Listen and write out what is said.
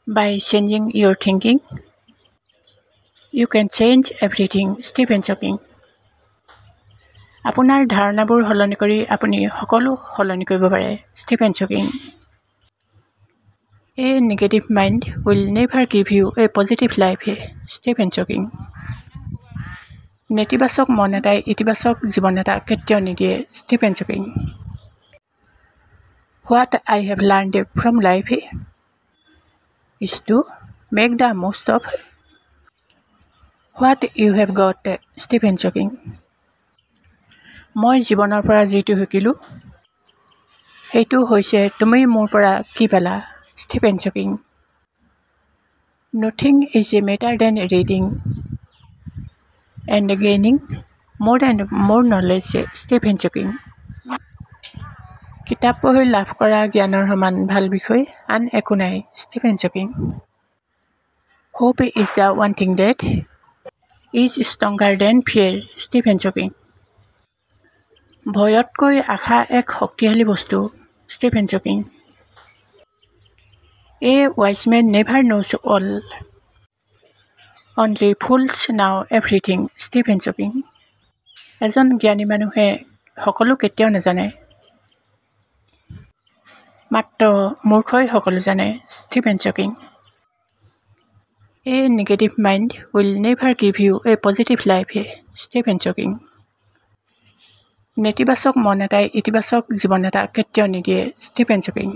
By changing your thinking, you can change everything. Stephen Hawking. আপোনাৰ ধাৰণাবোৰ সলনি কৰি আপুনি সকলো সলনি কৰিব পাৰে। Stephen Hawking. A negative mind will never give you a positive life. Stephen Hawking. নেতিবাচক মন এটাই ইতিবাচক জীৱন এটা কেতিয়াও নিদিয়ে। Stephen Hawking. What I have learned from life is to make the most of what you have got. Stephen Hawking. মই জীৱনৰ পৰা যিটো শিকিলোঁ সেইটো হৈছে তুমি মোৰ পৰা কি পালা। Stephen Hawking. Nothing is better than reading and gaining more and more knowledge. Stephen Hawking. কিতাপ পঢ়ি লাভ কৰা জ্ঞানৰ সমান ভাল বিষয় আন একো নাই। Stephen Hawking. Hope is the one thing that is stronger than fear. Stephen Hawking. ভয়তকৈ আশা এক শক্তিশালী বস্তু। Stephen Hawking. A wise man never knows all. Only fools know everything. Stephen Hawking. এজন জ্ঞানী মানুহে সকলো কেতিয়াও নাজানে, মাত্ৰ মূৰ্খই সকলো জানে। Stephen Hawking. A negative mind will never give you a positive life. Stephen Hawking. নেতিবাচক মন এটাই ইতিবাচক জীৱন এটা কেতিয়াও নিদিয়ে। Stephen Hawking.